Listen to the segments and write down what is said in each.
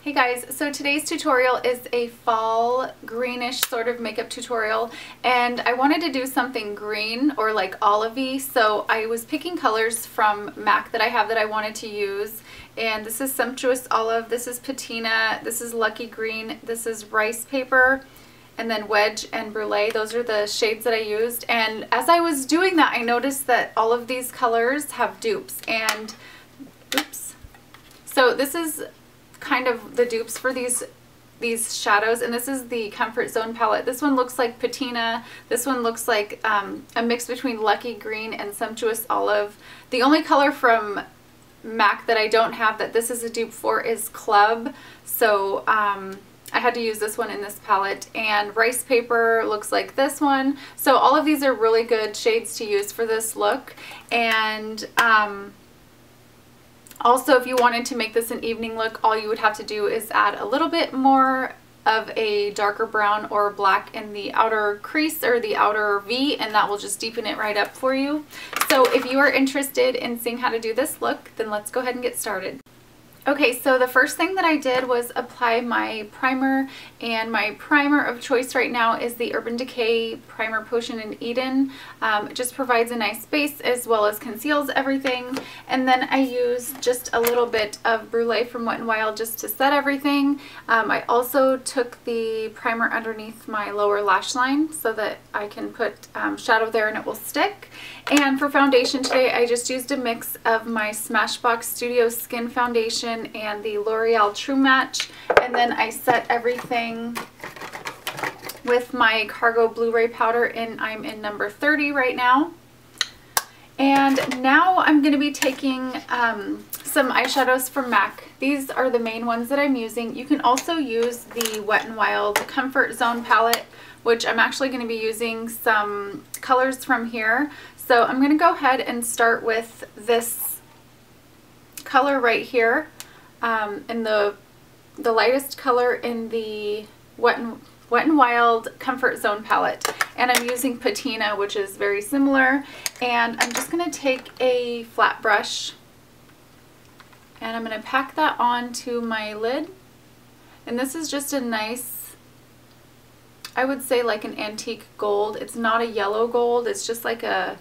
Hey guys, so today's tutorial is a fall greenish sort of makeup tutorial, and I wanted to do something green or like olivey, so I was picking colors from MAC that I have that I wanted to use. And this is Sumptuous Olive, this is Patina, this is Lucky Green, this is Ricepaper, and then Wedge and Brunette. Those are the shades that I used. And as I was doing that, I noticed that all of these colors have dupes. And oops, so this is kind of the dupes for these shadows, and this is the Comfort Zone palette. This one looks like Patina. This one looks like a mix between Lucky Green and Sumptuous Olive. The only color from MAC that I don't have that this is a dupe for is Club, so I had to use this one in this palette. And Ricepaper looks like this one. So all of these are really good shades to use for this look. And also, if you wanted to make this an evening look, all you would have to do is add a little bit more of a darker brown or black in the outer crease or the outer V, and that will just deepen it right up for you. So if you are interested in seeing how to do this look, then let's go ahead and get started. Okay, so the first thing that I did was apply my primer, and my primer of choice right now is the Urban Decay Primer Potion in Eden. It just provides a nice base as well as conceals everything. And then I used just a little bit of Brunette from Wet n Wild just to set everything. I also took the primer underneath my lower lash line so that I can put shadow there and it will stick. And for foundation today, I just used a mix of my Smashbox Studio Skin Foundation and the L'Oreal True Match, and then I set everything with my Cargo Blu-ray powder, and I'm in number 30 right now. And now I'm going to be taking some eyeshadows from MAC. These are the main ones that I'm using. You can also use the Wet n Wild Comfort Zone palette, which I'm actually going to be using some colors from here. So I'm going to go ahead and start with this color right here, in the lightest color in the Wet n Wild Comfort Zone palette. And I'm using Patina, which is very similar. And I'm just going to take a flat brush and I'm going to pack that onto my lid. And this is just a nice, I would say like an antique gold. It's not a yellow gold, it's just like a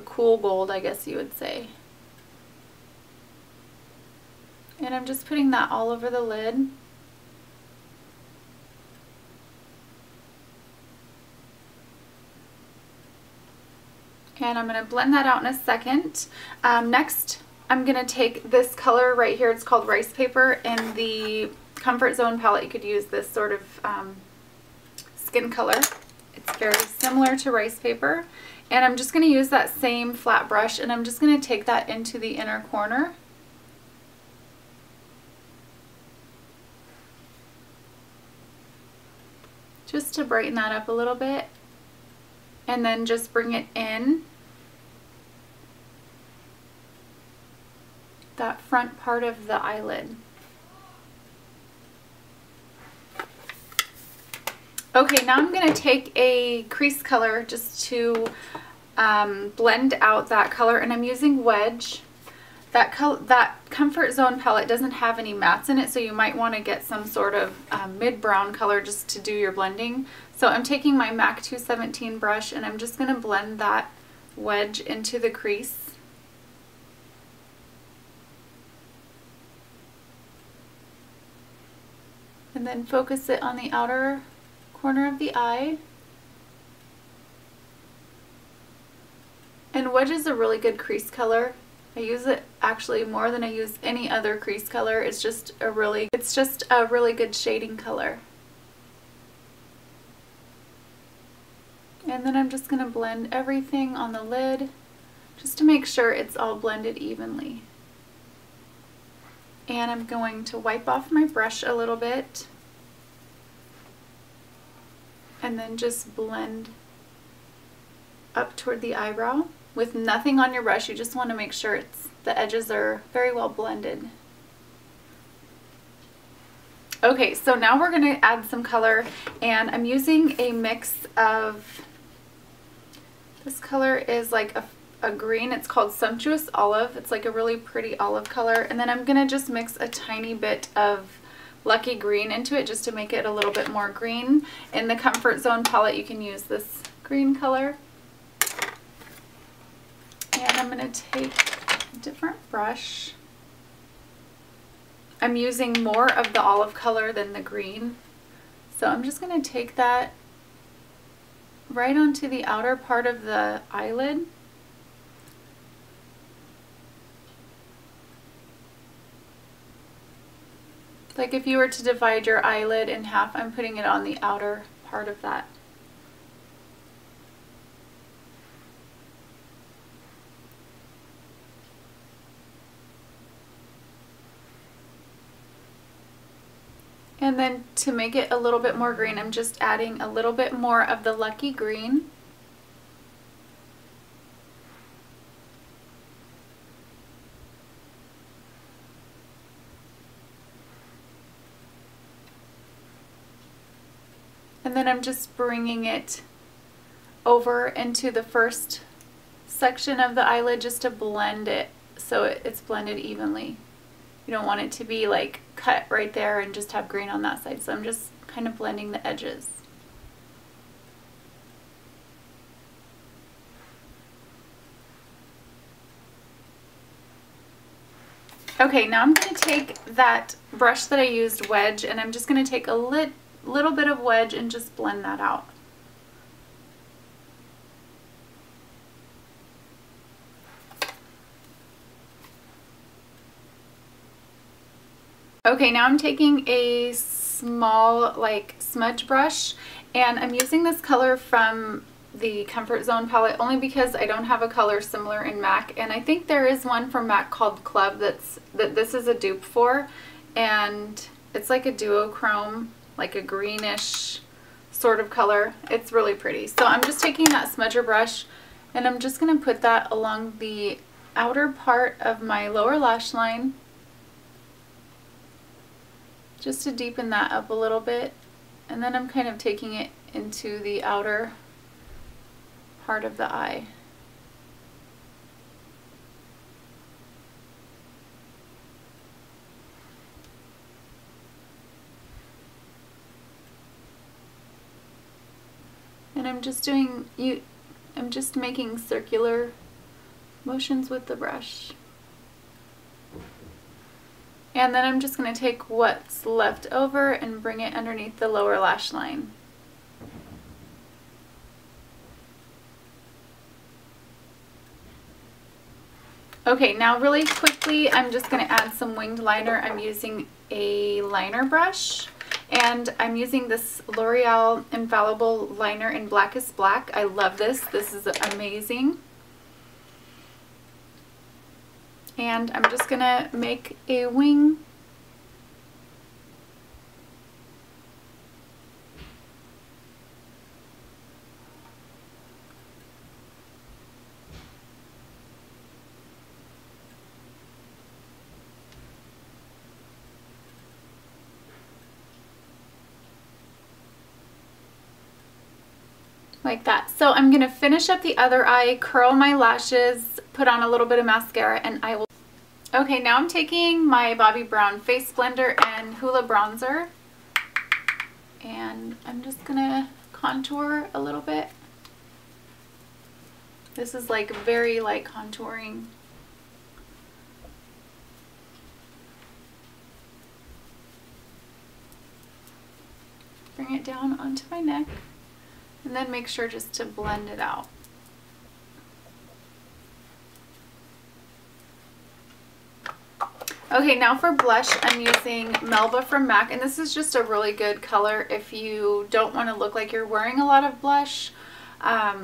cool gold, I guess you would say. And I'm just putting that all over the lid. And I'm going to blend that out in a second. Next, I'm going to take this color right here. It's called Ricepaper in the Comfort Zone palette. You could use this sort of skin color. It's very similar to Ricepaper. And I'm just going to use that same flat brush, and I'm just going to take that into the inner corner. Just to brighten that up a little bit. And then just bring it in that front part of the eyelid. Okay, now I'm going to take a crease color just to blend out that color, and I'm using Wedge. That Comfort Zone palette doesn't have any mattes in it, so you might want to get some sort of mid-brown color just to do your blending. So I'm taking my MAC 217 brush and I'm just going to blend that Wedge into the crease. And then focus it on the outer corner of the eye. And Wedge is a really good crease color. I use it actually more than I use any other crease color. It's just a really good shading color. And then I'm just going to blend everything on the lid just to make sure it's all blended evenly. And I'm going to wipe off my brush a little bit and then just blend up toward the eyebrow with nothing on your brush. You just want to make sure the edges are very well blended. Okay, so now we're going to add some color, and I'm using a mix of, this color is like a green. It's called Sumptuous Olive. It's like a really pretty olive color. And then I'm going to just mix a tiny bit of Lucky Green into it just to make it a little bit more green. In the Comfort Zone palette, you can use this green color. And I'm going to take a different brush. I'm using more of the olive color than the green. So I'm just going to take that right onto the outer part of the eyelid. Like if you were to divide your eyelid in half, I'm putting it on the outer part of that. And then to make it a little bit more green, I'm just adding a little bit more of the Lucky Green. And then I'm just bringing it over into the first section of the eyelid just to blend it so it's blended evenly. You don't want it to be like cut right there and just have green on that side. So I'm just kind of blending the edges. Okay, now I'm going to take that brush that I used, Wedge, and I'm just going to take a little bit of Wedge and just blend that out. Okay, now I'm taking a small like smudge brush and I'm using this color from the Comfort Zone palette only because I don't have a color similar in MAC, and I think there is one from MAC called Club that this is a dupe for, and it's like a duochrome, like a greenish sort of color. It's really pretty. So I'm just taking that smudger brush and I'm just going to put that along the outer part of my lower lash line, just to deepen that up a little bit, and then I'm kind of taking it into the outer part of the eye. And I'm just making circular motions with the brush. And then I'm just going to take what's left over and bring it underneath the lower lash line. Okay, now really quickly, I'm just going to add some winged liner. I'm using a liner brush, and I'm using this L'Oreal Infallible Liner in Blackest Black. I love this. This is amazing. And I'm just going to make a wing. Like that. So I'm going to finish up the other eye, curl my lashes, put on a little bit of mascara, and I will... Okay, now I'm taking my Bobbi Brown Face Blender and Hoola Bronzer, and I'm just going to contour a little bit. This is like very light contouring. Bring it down onto my neck. And then make sure just to blend it out. Okay, now for blush, I'm using Melba from MAC, and this is just a really good color if you don't want to look like you're wearing a lot of blush.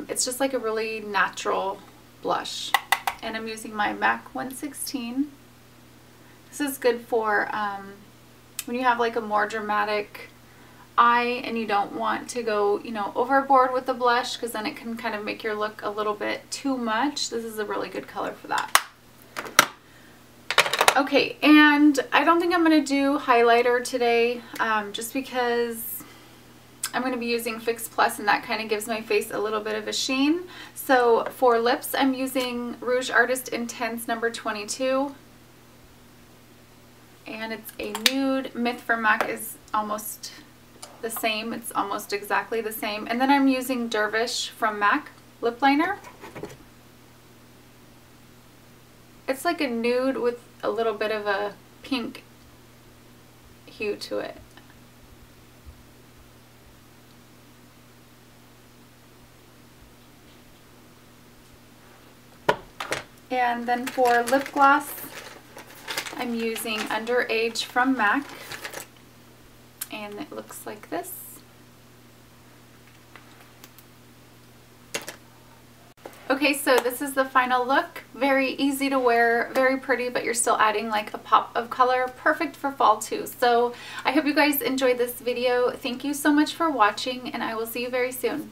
It's just like a really natural blush. And I'm using my MAC 116. This is good for when you have like a more dramatic eye and you don't want to go, you know, overboard with the blush, because then it can kind of make your look a little bit too much. This is a really good color for that. Okay, and I don't think I'm going to do highlighter today, just because I'm going to be using Fix Plus, and that kind of gives my face a little bit of a sheen. So for lips, I'm using Rouge Artist Intense number 22. and it's a nude. Myth from MAC is almost the same. It's almost exactly the same. And then I'm using Dervish from MAC lip liner. It's like a nude with a little bit of a pink hue to it. And then for lip gloss, I'm using Underage from MAC, and it looks like this. Okay, so this is the final look. Very easy to wear, very pretty, but you're still adding like a pop of color. Perfect for fall too. So I hope you guys enjoyed this video. Thank you so much for watching, and I will see you very soon.